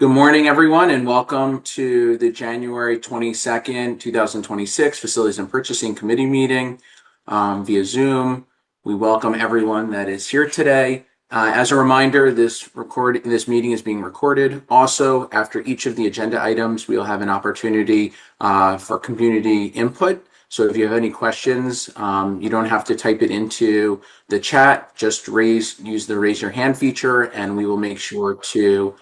Good morning, everyone, and welcome to the January 22nd, 2026 Facilities and Purchasing Committee meeting via Zoom. We welcome everyone that is here today. As a reminder, this meeting is being recorded. Also, after each of the agenda items, we'll have an opportunity for community input. So if you have any questions, you don't have to type it into the chat. Just use the raise your hand feature, and we will make sure to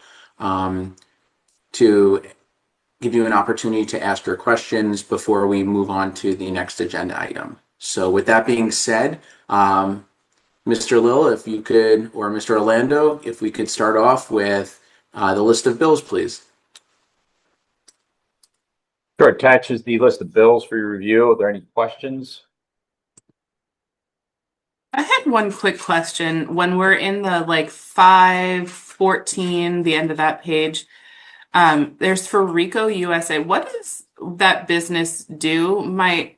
give you an opportunity to ask your questions before we move on to the next agenda item. So with that being said, Mr. Lill, if you could, or Mr. Orlando, if we could start off with the list of bills, please. Sure, attaches the list of bills for your review. Are there any questions? I had one quick question. When we're in the 514, the end of that page, there's for Rico USA. What does that business do? My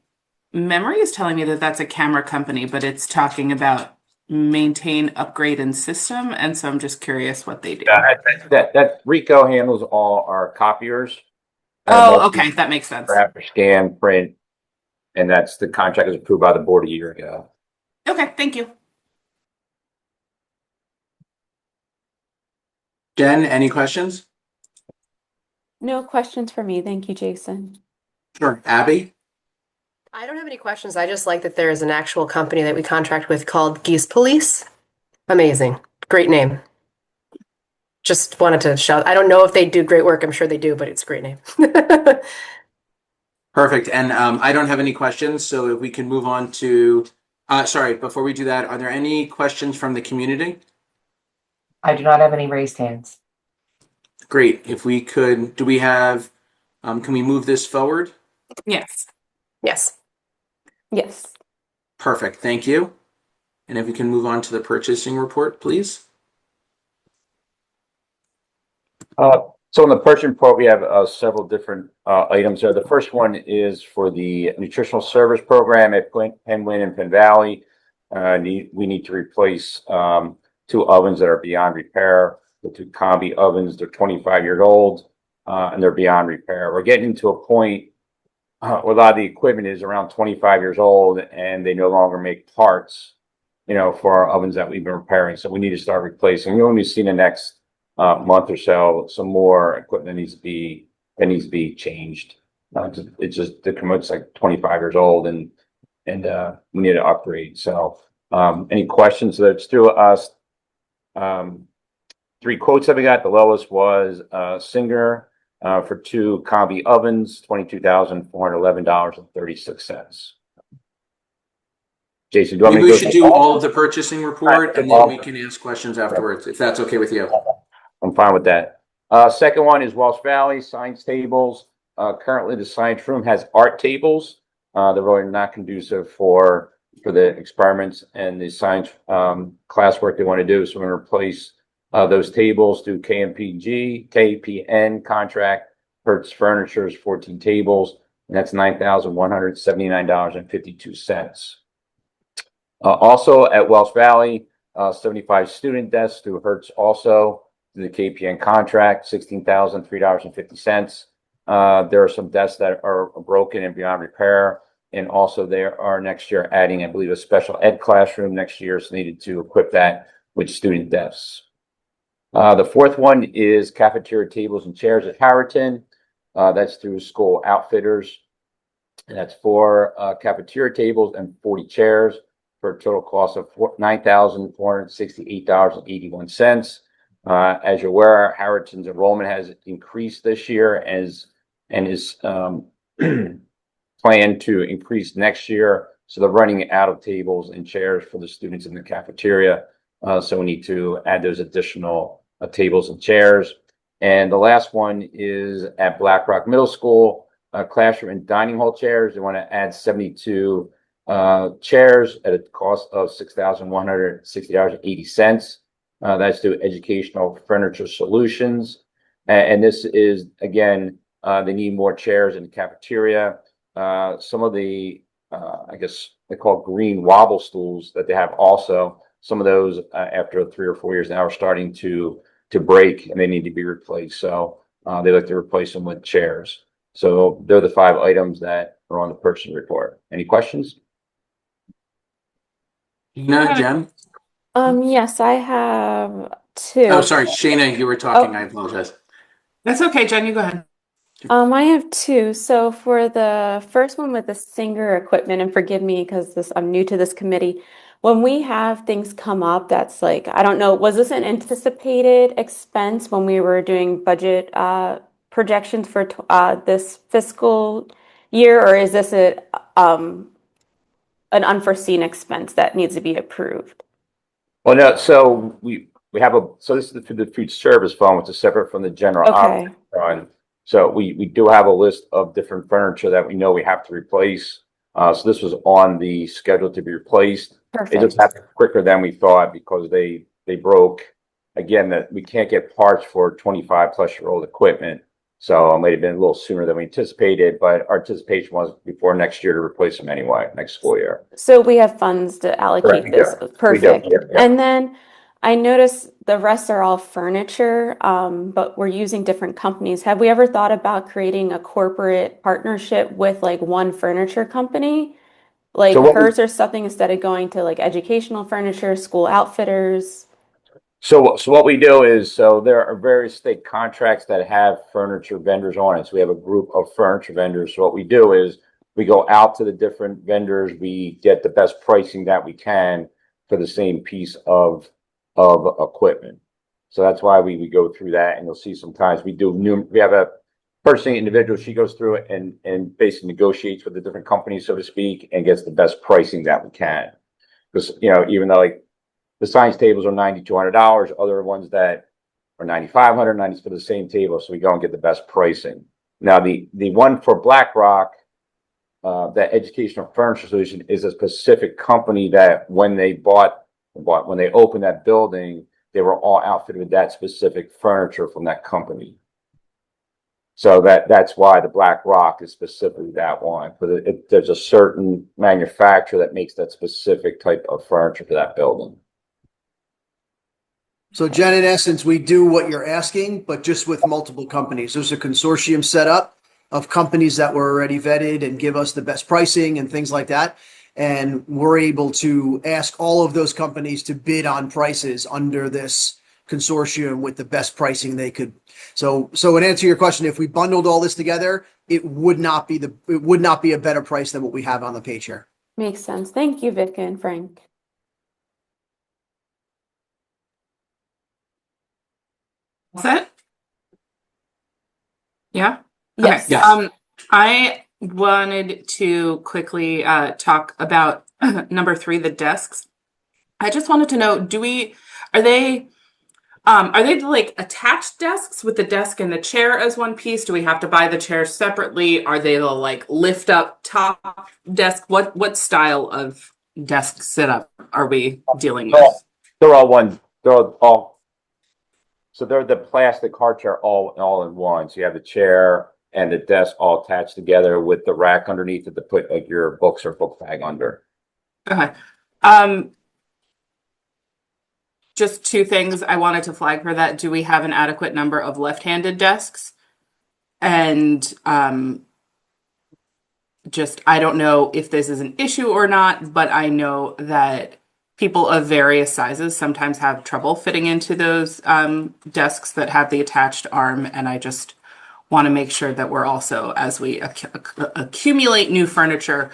memory is telling me that that's a camera company, but it's talking about maintain, upgrade, and system. And so I'm just curious what they do. That Rico handles all our copiers. Oh, okay. That makes sense. Graph, scan, print, and that's the contract was approved by the board a year ago. Okay, thank you. Jen, any questions? No questions for me. Thank you, Jason. Sure. Abby? I don't have any questions. I just like that there is an actual company that we contract with called Geese Police. Amazing. Great name. Just wanted to shout. I don't know if they do great work. I'm sure they do, but it's a great name. Perfect. And I don't have any questions. So if we can move on to, sorry, before we do that, are there any questions from the community? I do not have any raised hands. Great. If we could, do we have, can we move this forward? Yes. Yes. Yes. Perfect. Thank you. And if we can move on to the purchasing report, please. So in the purchasing report, we have several different items there. The first one is for the nutritional service program at Penn and Penn Valley. We need to replace 2 ovens that are beyond repair. The 2 combi ovens, they're 25 years old, and they're beyond repair. We're getting to a point where a lot of the equipment is around 25 years old, and they no longer make parts, for our ovens that we've been repairing. So we need to start replacing. We only see in the next month or so some more equipment that needs to be changed. It's just the commode's like 25 years old, and we need to upgrade. So any questions? So that's through us. 3 quotes that we got. The lowest was Singer for 2 combi ovens, $22,411.36. Jason, do you want me to Maybe go we should do all of the purchasing report, and then we can ask questions afterwards, if that's okay with you. I'm fine with that. Second one is Welsh Valley science tables. Currently, the science room has art tables. They're really not conducive for the experiments and the science classwork they want to do. So we're going to replace those tables through KPN contract. Hertz Furniture is 14 tables, and that's $9,179.52. Also at Welsh Valley, 75 student desks through Hertz also. The KPN contract, $16,003.50. There are some desks that are broken and beyond repair. And also there are next year adding, I believe, a special ed classroom next year. So needed to equip that with student desks. The fourth one is cafeteria tables and chairs at Harriton. That's through School Outfitters. And that's 4 cafeteria tables and 40 chairs for a total cost of $9,468.81. As you're aware, Harriton's enrollment has increased this year and is planned to increase next year. So they're running out of tables and chairs for the students in the cafeteria. So we need to add those additional tables and chairs. And the last one is at Black Rock Middle School, classroom and dining hall chairs. They want to add 72 chairs at a cost of $6,160.80. That's through Educational Furniture Solutions. And this is, again, they need more chairs in the cafeteria. Some of the, I guess they call green wobble stools that they have also. Some of those, after 3 or 4 years now, are starting to to break and they need to be replaced. So they like to replace them with chairs. So they're the 5 items that are on the purchase report. Any questions? Gina, Jen? Yes, I have two. Oh, sorry, Shayna, you were talking. I apologize. That's okay, Jen, you go ahead. I have two. So for the first one with the Singer equipment, and forgive me because I'm new to this committee. When we have things come up, that's like, I don't know, was this an anticipated expense when we were doing budget projections for this fiscal year, or is this an unforeseen expense that needs to be approved? Well, no, so we have so this is the food service fund, which is separate from the general Okay. operating fund. So we do have a list of different furniture that we know we have to replace. So this was on the schedule to be replaced. It just Perfect. happened quicker than we thought because they broke. Again, that we can't get parts for 25-plus-year-old equipment. So it might have been a little sooner than we anticipated, but our anticipation was before next year to replace them anyway, next school year. So we have funds to allocate Correct, this. yeah. We do, Perfect. yeah. And then I noticed the rest are all furniture, but we're using different companies. Have we ever thought about creating a corporate partnership with like one furniture company? Like So what we- hers or something instead of going to like educational furniture, school outfitters? So what we do is, so there are various state contracts that have furniture vendors on it. So we have a group of furniture vendors. So what we do is we go out to the different vendors, we get the best pricing that we can for the same piece of equipment. So that's why we go through that, and you'll see sometimes we have a purchasing individual, she goes through it and basically negotiates with the different companies, so to speak, and gets the best pricing that we can. Because, even though like the science tables are $9,200. Other ones that are $9,500 for the same table. So we go and get the best pricing. Now the one for BlackRock, that educational furniture solution, is a specific company that when they opened that building, they were all outfitted with that specific furniture from that company. So that's why the BlackRock is specifically that one. There's a certain manufacturer that makes that specific type of furniture for that building. So Jen, in essence, we do what you're asking, but just with multiple companies. There's a consortium set up of companies that were already vetted and give us the best pricing and things like that. And we're able to ask all of those companies to bid on prices under this consortium with the best pricing they could. So in answer to your question, if we bundled all this together, it would not be a better price than what we have on the page here. Makes sense. Thank you, Vika and Frank. Set? Yeah? Yes. Okay. I wanted to quickly talk about number 3, the desks. I just wanted to know, are they like attached desks with the desk and the chair as one piece? Do we have to buy the chairs separately? Are they the like lift up top desk? What style of desk setup are we dealing with? They're all so they're the plastic hard chair all in one. So you have the chair and the desk all attached together with the rack underneath it to put like your books or book bag under. Okay. Just 2 things I wanted to flag for that. Do we have an adequate number of left-handed desks? And I don't know if this is an issue or not, but I know that people of various sizes sometimes have trouble fitting into those desks that have the attached arm. And I just want to make sure that we're also, as we accumulate new furniture,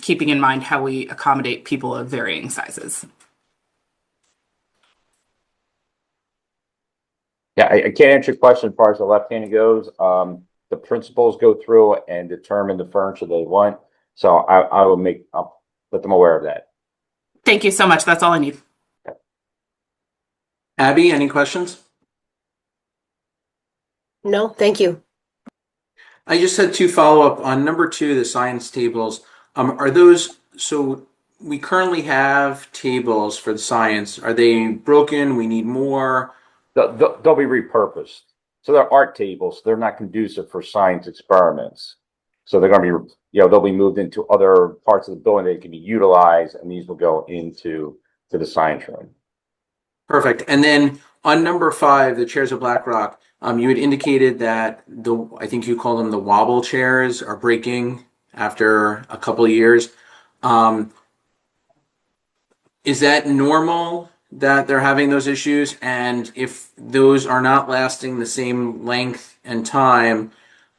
keeping in mind how we accommodate people of varying sizes. Yeah, I can't answer your question as far as the left-handed goes. The principals go through and determine the furniture they want. So I'll let them aware of that. Thank you so much. That's all I need. Abby, any questions? No, thank you. I just had 2 follow-up on number 2, the science tables. Are those, so we currently have tables for the science. Are they broken? We need more? They'll be repurposed. So they're art tables. They're not conducive for science experiments. So they're going to be, they'll be moved into other parts of the building that can be utilized, and these will go into the science room. Perfect. And then on number 5, the chairs of BlackRock, you had indicated that I think you call them the wobble chairs, are breaking after a couple of years. Um, is that normal that they're having those issues? And if those are not lasting the same length and time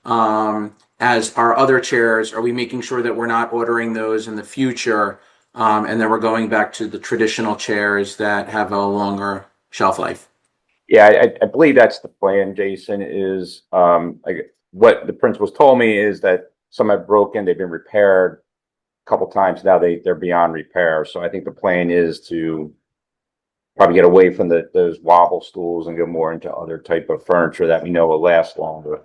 as our other chairs, are we making sure that we're not ordering those in the future? And then we're going back to the traditional chairs that have a longer shelf life. Yeah, I believe that's the plan, Jason, is what the principals told me is that some have broken, they've been repaired a couple times now, they're beyond repair. So I think the plan is to probably get away from those wobble stools and go more into other type of furniture that we know will last longer.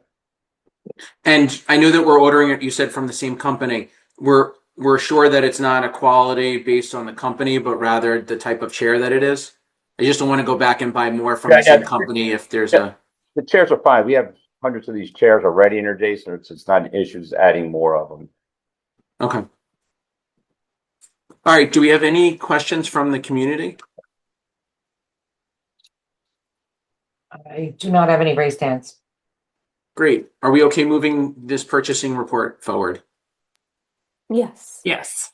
And I know that we're ordering it, you said, from the same company. We're sure that it's not a quality based on the company, but rather the type of chair that it is. I just don't want to go back and buy more from the same company if there's a. The chairs are fine. We have hundreds of these chairs already in there, Jason. It's not an issue, it's adding more of them. Okay. All right. Do we have any questions from the community? I do not have any raised hands. Great. Are we okay moving this purchasing report forward? Yes. Yes.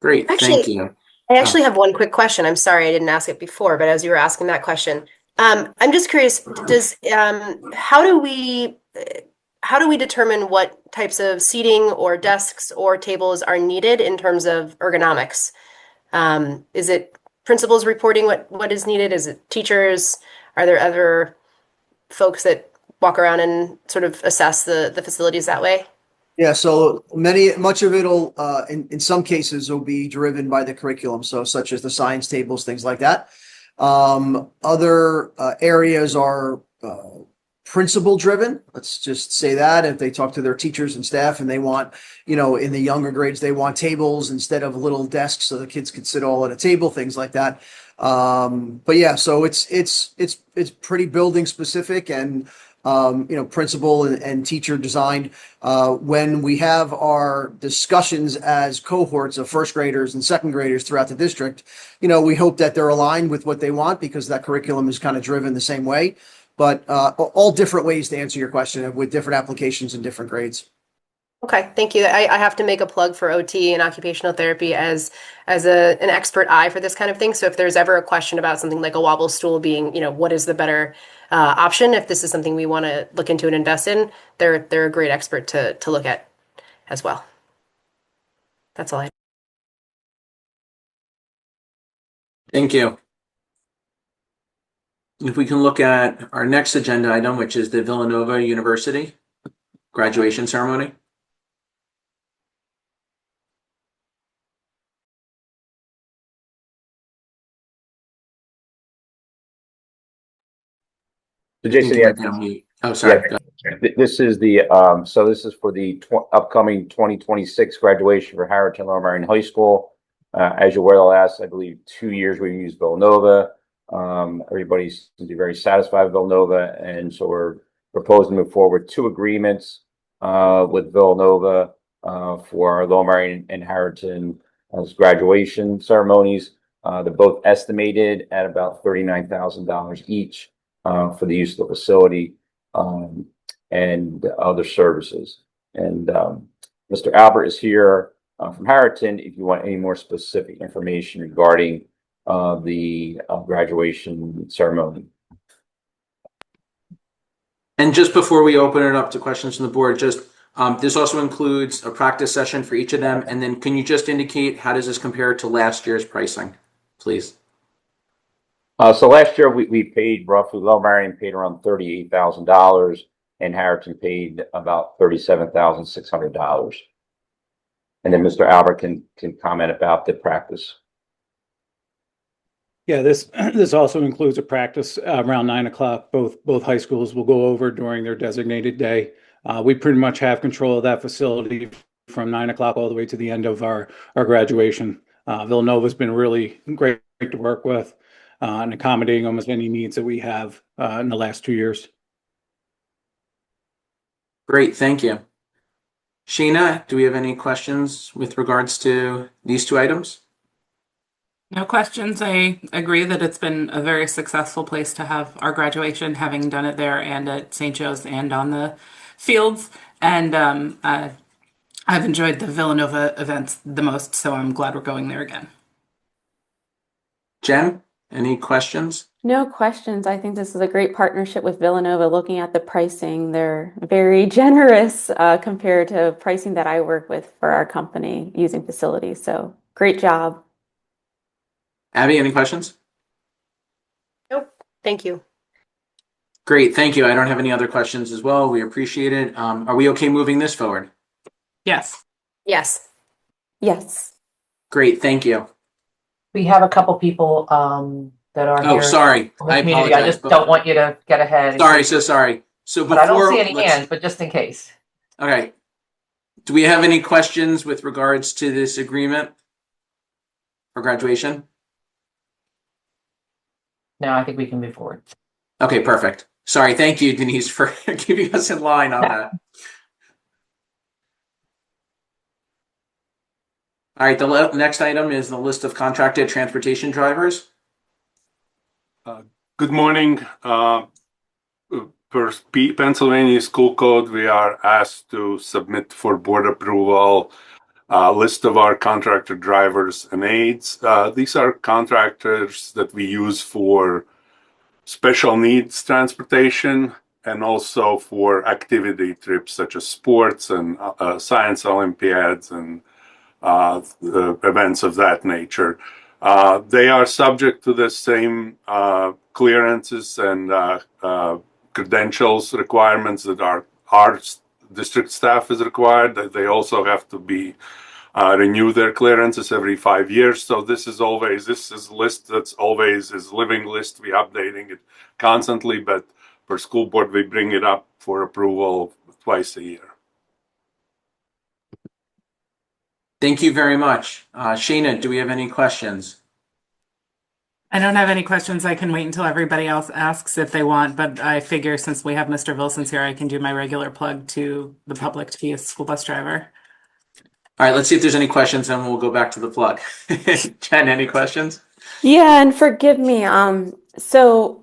Great. Thank Actually, you. I actually have one quick question. I'm sorry I didn't ask it before, but as you were asking that question, I'm just curious, how do we determine what types of seating or desks or tables are needed in terms of ergonomics? Is it principals reporting what is needed? Is it teachers? Are there other folks that walk around and sort of assess the facilities that way? Yeah, so much of it'll, in some cases, will be driven by the curriculum, so such as the science tables, things like that. Other areas are principal driven. Let's just say that if they talk to their teachers and staff and they want, in the younger grades, they want tables instead of little desks so the kids could sit all at a table, things like that. But yeah, so it's pretty building specific and principal and teacher designed. When we have our discussions as cohorts of first graders and second graders throughout the district, we hope that they're aligned with what they want because that curriculum is kind of driven the same way. But all different ways to answer your question with different applications and different grades. Okay, thank you. I have to make a plug for OT and occupational therapy as an expert eye for this kind of thing. So if there's ever a question about something like a wobble stool being, what is the better option, if this is something we want to look into and invest in, they're a great expert to look at as well. That's all I. Thank you. If we can look at our next agenda item, which is the Villanova University graduation ceremony. So I Jason, think you might be on mute. Oh, sorry. Go ahead. this is this is for the upcoming 2026 graduation for Harrington Lower Merion High School. As you're aware, the last, I believe, 2 years we've used Villanova. Everybody seems to be very satisfied with Villanova, and so we're proposing to move forward 2 agreements with Villanova for our Lower Merion and Harrington graduation ceremonies. They're both estimated at about $39,000 each for the use of the facility and other services. And Mr. Albert is here from Harrington if you want any more specific information regarding the graduation ceremony. And just before we open it up to questions from the board, this also includes a practice session for each of them. And then can you just indicate how does this compare to last year's pricing, please? So last year we paid roughly, Lower Merion paid around $38,000 and Harrington paid about $37,600. And then Mr. Albert can comment about the practice. Yeah, this also includes a practice around 9 o'clock. Both high schools will go over during their designated day. We pretty much have control of that facility from 9 o'clock all the way to the end of our graduation. Villanova's been really great to work with and accommodating almost any needs that we have in the last 2 years. Great, thank you. Sheena, do we have any questions with regards to these 2 items? No questions. I agree that it's been a very successful place to have our graduation, having done it there and at St. Joe's and on the fields. And I've enjoyed the Villanova events the most, so I'm glad we're going there again. Jen, any questions? No questions. I think this is a great partnership with Villanova. Looking at the pricing, they're very generous compared to pricing that I work with for our company using facilities. So great job. Abby, any questions? Nope. Thank you. Great, thank you. I don't have any other questions as well. We appreciate it. Are we okay moving this forward? Yes. Yes. Yes. Great, thank you. We have a couple people that are Oh, here sorry. in the I community. apologize. I just don't want you to get ahead. Sorry, so sorry. So But I don't before, see any hands, but just in case. okay. Do we have any questions with regards to this agreement for graduation? No, I think we can move forward. Okay, perfect. Sorry, thank you, Denise, for keeping us in line on that. All right, the next item is the list of contracted transportation drivers. Good morning. Per Pennsylvania School Code, we are asked to submit for board approval a list of our contractor drivers and aides. These are contractors that we use for special needs transportation and also for activity trips such as sports and science Olympiads and events of that nature. They are subject to the same clearances and credentials requirements that our district staff is required. They also have to be renew their clearances every 5 years. So this is a list that's always is living list. We updating it constantly, but for school board we bring it up for approval twice a year. Thank you very much. Shayna, do we have any questions? I don't have any questions. I can wait until everybody else asks if they want, but I figure since we have Mr. Wilson's here, I can do my regular plug to the public to be a school bus driver. All right, let's see if there's any questions, and we'll go back to the plug. Jen, any questions? Yeah, and forgive me. So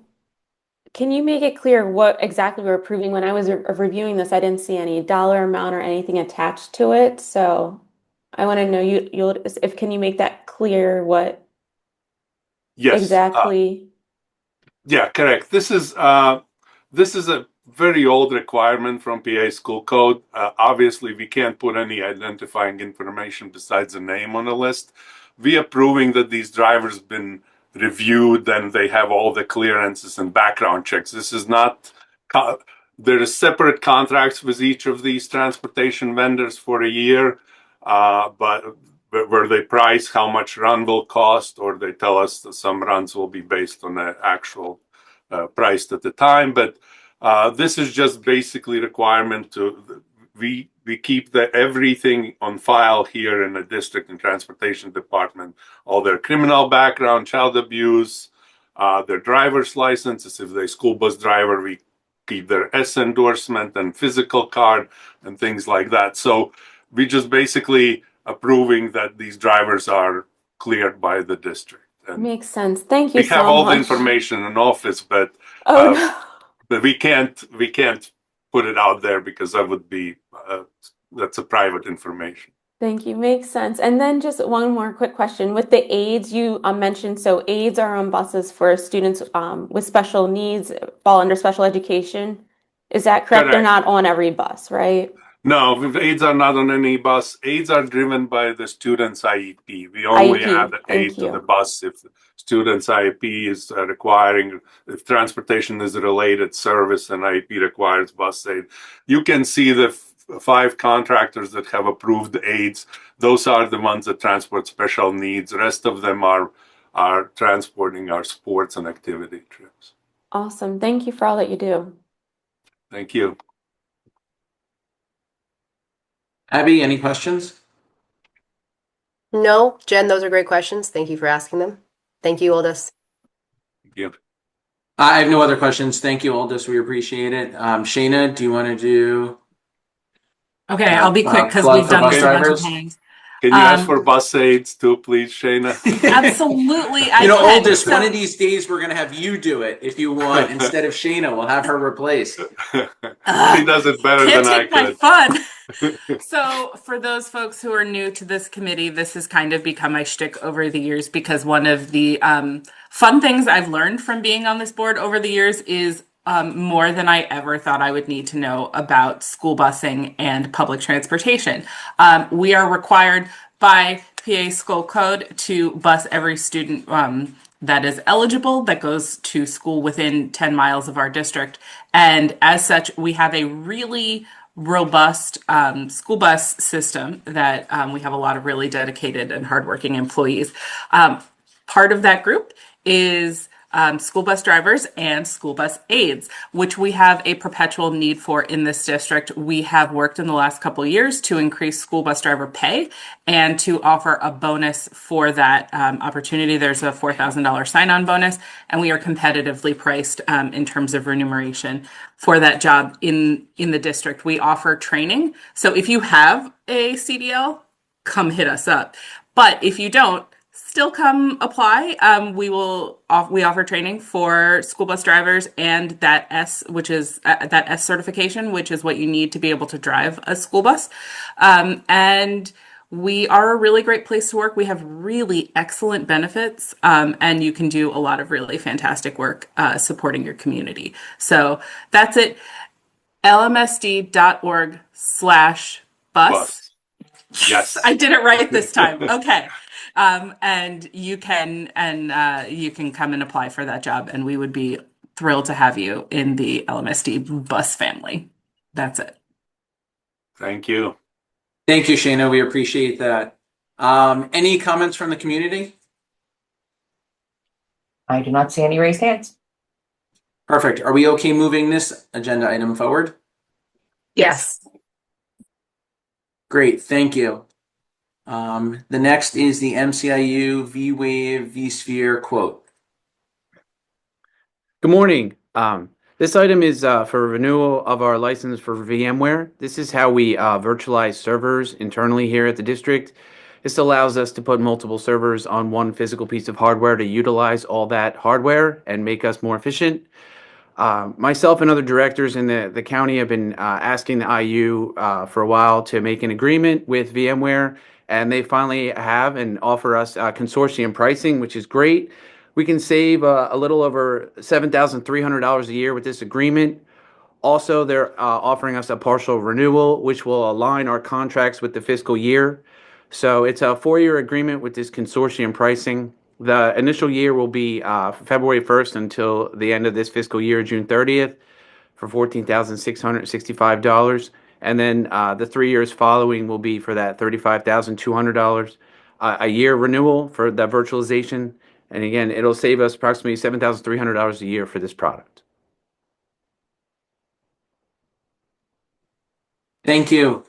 can you make it clear what exactly we're approving? When I was reviewing this, I didn't see any dollar amount or anything attached to it. So I want to know can you make that clear what Yes. exactly? Yeah, correct. This is a very old requirement from PA School Code. Obviously, we can't put any identifying information besides a name on the list. We are proving that these drivers been reviewed and they have all the clearances and background checks. This is not. There are separate contracts with each of these transportation vendors for a year, but where they price how much run will cost, or they tell us that some runs will be based on the actual price at the time. But this is just basically requirement to we keep everything on file here in the district and transportation department, all their criminal background, child abuse, their driver's licenses. If they're school bus driver, we keep their S endorsement and physical card and things like that. So we just basically approving that these drivers are cleared by the district. And Makes sense. Thank you we have so all much. the information in office, but Oh, no. but we can't put it out there because that would be that's a private information. Thank you. Makes sense. And then just one more quick question. With the aides you mentioned, so aides are on buses for students with special needs, fall under special education. Is that correct? They're Correct. not on every bus, right? No, aides are not on any bus. Aides are driven by the student's IEP. We only IEP. add the aid Thank to the you. bus if the student's IEP is requiring, if transportation is a related service and IEP requires bus aid. You can see the 5 contractors that have approved aids. Those are the ones that transport special needs. The rest of them are transporting our sports and activity trips. Awesome. Thank you for all that you do. Thank you. Abby, any questions? No, Jen, those are great questions. Thank you for asking them. Thank you, Aldous. Thank you. I have no other questions. Thank you, Aldous. We appreciate it. Shayna, do you want to do Okay, I'll be quick because plug we've for done bus this a bunch of drivers? times. Can you ask for bus aids too, please, Shayna? Absolutely, I You know, can. Oldest, So- one of these days we're going to have you do it if you want. Instead of Shayna, we'll have her replaced. She does it better Can't than I take my could. fun. So, for those folks who are new to this committee, this has kind of become my shtick over the years because one of the fun things I've learned from being on this board over the years is more than I ever thought I would need to know about school busing and public transportation. We are required by PA School Code to bus every student that is eligible that goes to school within 10 miles of our district. And as such, we have a really robust school bus system that we have a lot of really dedicated and hardworking employees. Part of that group is school bus drivers and school bus aides, which we have a perpetual need for in this district. We have worked in the last couple of years to increase school bus driver pay and to offer a bonus for that opportunity. There's a $4,000 sign-on bonus, and we are competitively priced in terms of remuneration for that job in the district. We offer training. So if you have a CDL, come hit us up. But if you don't, still come apply. We offer training for school bus drivers and that which is that S certification, which is what you need to be able to drive a school bus. And we are a really great place to work. We have really excellent benefits, and you can do a lot of really fantastic work supporting your community. So that's it. lmsd.org/bus. Bus. Yes. I did it right this time. Okay. And you can come and apply for that job, and we would be thrilled to have you in the LMSD bus family. That's it. Thank you. Thank you, Shayna. We appreciate that. Any comments from the community? I do not see any raised hands. Perfect. Are we okay moving this agenda item forward? Yes. Great. Thank you. The next is the MCIU V-Wave V-Sphere quote. Good morning. This item is for renewal of our license for VMware. This is how we virtualize servers internally here at the district. This allows us to put multiple servers on one physical piece of hardware to utilize all that hardware and make us more efficient. Myself and other directors in the county have been asking the IU for a while to make an agreement with VMware, and they finally have and offer us consortium pricing, which is great. We can save a little over $7,300 a year with this agreement. Also, they're offering us a partial renewal, which will align our contracts with the fiscal year. So it's a 4-year agreement with this consortium pricing. The initial year will be February 1st until the end of this fiscal year, June 30th, for $14,665. And then the 3 years following will be for that $35,200 a year renewal for the virtualization. And again, it'll save us approximately $7,300 a year for this product. Thank you.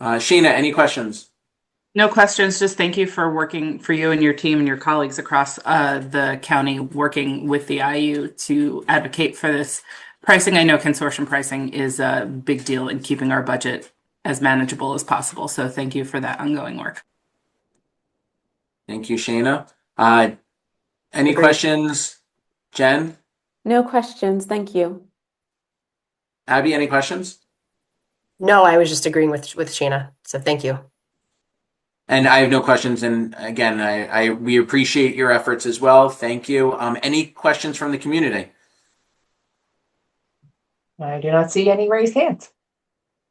Shayna, any questions? No questions. Just thank you for working for you and your team and your colleagues across the county, working with the IU to advocate for this pricing. I know consortium pricing is a big deal in keeping our budget as manageable as possible. So thank you for that ongoing work. Thank you, Shayna. Any questions, Jen? No questions. Thank you. Abby, any questions? No, I was just agreeing with Shayna. So thank you. And I have no questions. And again, we appreciate your efforts as well. Thank you. Any questions from the community? I do not see any raised hands.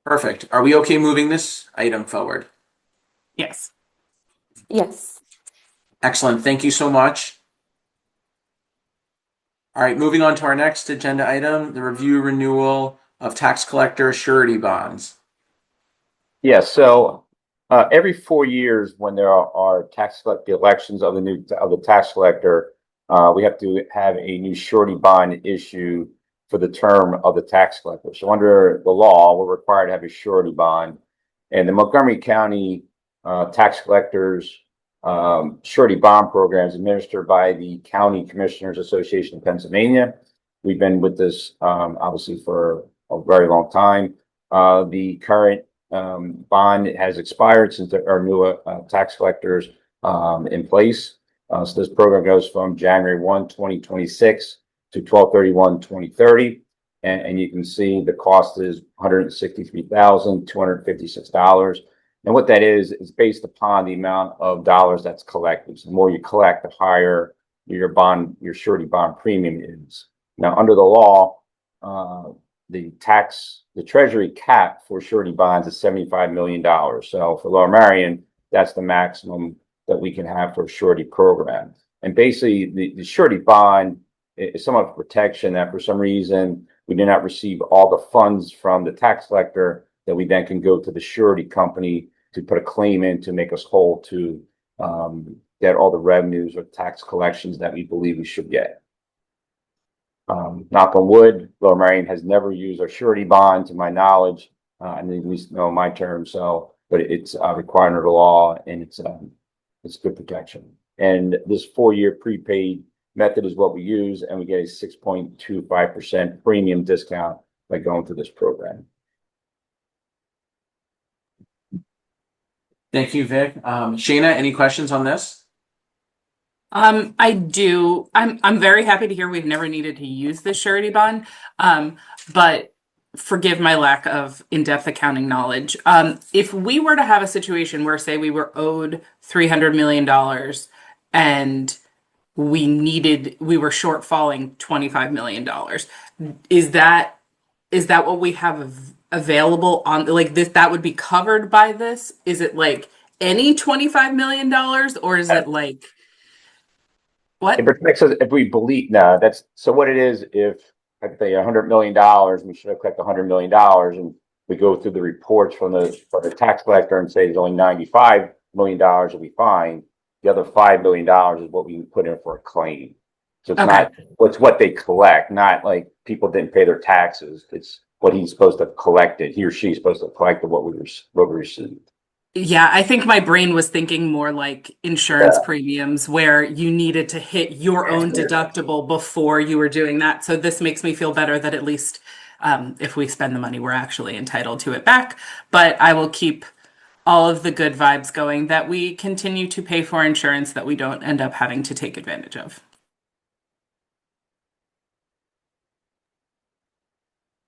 Perfect. Are we okay moving this item forward? Yes. Yes. Excellent. Thank you so much. All right, moving on to our next agenda item, the review renewal of tax collector surety bonds. Yes, so every 4 years when there are the elections of the tax collector, we have to have a new surety bond issue for the term of the tax collector. So under the law, we're required to have a surety bond, and the Montgomery County tax collectors surety bond programs administered by the County Commissioners Association of Pennsylvania. We've been with this obviously for a very long time. The current bond has expired since there are new tax collectors in place. So this program goes from January 1, 2026 to 12/31/2030. And you can see the cost is $163,256. And what that is based upon the amount of dollars that's collected. So the more you collect, the higher your surety bond premium is. Now, under the law, the treasury cap for surety bonds is $75 million. So for Lower Marion, that's the maximum that we can have for a surety program. And basically, the surety bond is somewhat of protection that for some reason we do not receive all the funds from the tax collector, that we then can go to the surety company to put a claim in to make us whole to get all the revenues or tax collections that we believe we should get. Knock on wood, Lower Marion has never used a surety bond to my knowledge, and at least know my term. So, but it's required under the law, and it's good protection. And this 4-year prepaid method is what we use, and we get a 6.25% premium discount by going through this program. Thank you, Vic. Shayna, any questions on this? I do. I'm very happy to hear we've never needed to use the surety bond. But forgive my lack of in-depth accounting knowledge. If we were to have a situation where, say, we were owed $300 million and we were shortfalling $25 million, is that what we have available on, like, this, that would be covered by this? Is it like any $25 million, or is it like what? It protects us if we believe. No, that's so. What it is, if I pay $100 million, we should have collected $100 million, and we go through the reports from the tax collector and say there's only $95 million that we find. The other $5 million is what we put in for a claim. So it's not what they collect, not like people didn't pay their taxes. It's what he's supposed to have collected. He or she's supposed to have collected what we received. Yeah, I think my brain was thinking more like insurance premiums, where you needed to hit your own deductible before you were doing that. So this makes me feel better that at least if we spend the money, we're actually entitled to it back. But I will keep all of the good vibes going, that we continue to pay for insurance that we don't end up having to take advantage of.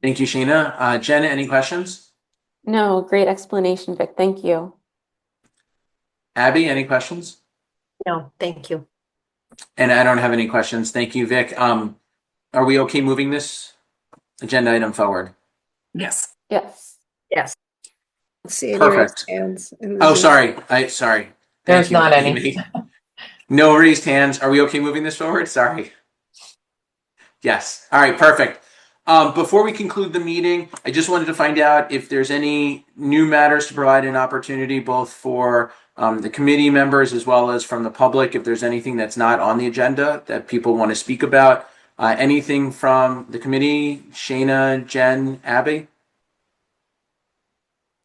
Thank you, Shayna. Jenna, any questions? No, great explanation, Vic. Thank you. Abby, any questions? No, thank you. And I don't have any questions. Thank you, Vic. Are we okay moving this agenda item forward? Yes. Yes. Yes. See any Perfect. raised hands in the Oh, Zoom? sorry. Thank There's you, not any. Amy. No raised hands. Are we okay moving this forward? Sorry. Yes. All right, perfect. Before we conclude the meeting, I just wanted to find out if there's any new matters to provide an opportunity both for the committee members as well as from the public. If there's anything that's not on the agenda that people want to speak about, anything from the committee, Shayna, Jen, Abby?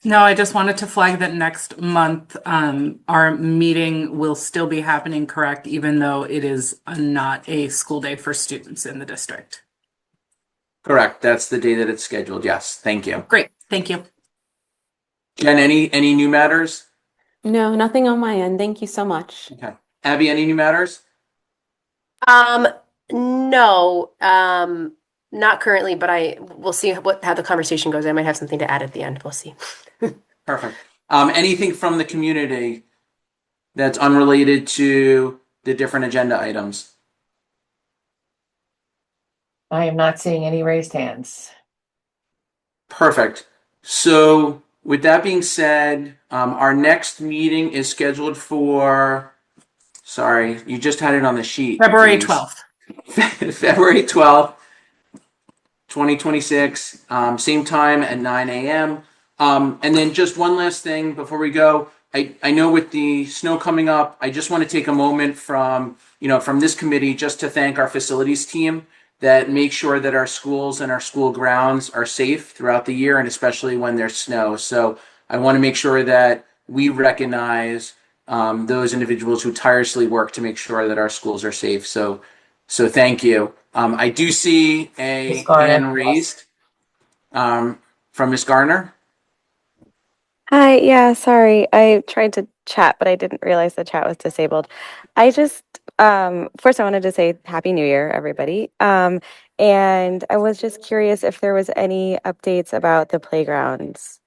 No, I just wanted to flag that next month our meeting will still be happening, correct, even though it is not a school day for students in the district. Correct. That's the day that it's scheduled. Yes. Thank you. Great. Thank you. Jen, any new matters? No, nothing on my end. Thank you so much. Okay. Abby, any new matters? No, not currently, but we'll see how the conversation goes. I might have something to add at the end. We'll see. Perfect. Anything from the community that's unrelated to the different agenda items? I am not seeing any raised hands. Perfect. So with that being said, our next meeting is scheduled for, sorry, you just had it on the sheet. February Please. 12th. February 12th, 2026, same time at 9 a.m. And then just one last thing before we go. I know with the snow coming up, I just want to take a moment from this committee just to thank our facilities team that make sure that our schools and our school grounds are safe throughout the year, and especially when there's snow. So I want to make sure that we recognize those individuals who tirelessly work to make sure that our schools are safe. So thank you. I do see a hand raised from Ms. Garner. Hi, yeah, sorry. I tried to chat, but I didn't realize the chat was disabled. I just, first I wanted to say Happy New Year, everybody. And I was just curious if there was any updates about the playgrounds.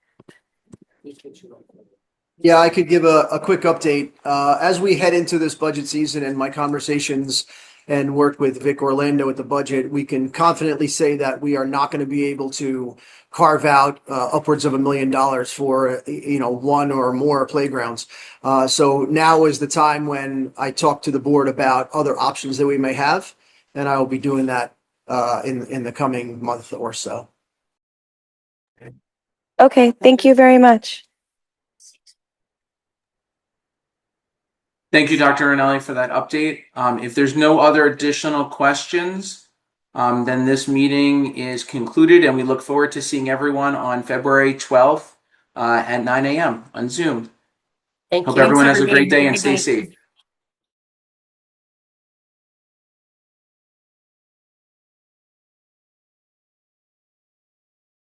Yeah, I could give a quick update. As we head into this budget season and my conversations and work with Vic Orlando at the budget, we can confidently say that we are not going to be able to carve out upwards of $1 million for, one or more playgrounds. So now is the time when I talk to the board about other options that we may have, and I will be doing that in the coming month or so. Okay, thank you very much. Thank you, Dr. Ranelli, for that update. If there's no other additional questions, then this meeting is concluded, and we look forward to seeing everyone on February 12th at 9 a.m. on Zoom. Thank Hope you. everyone has a everybody. great day and Good stay night. safe.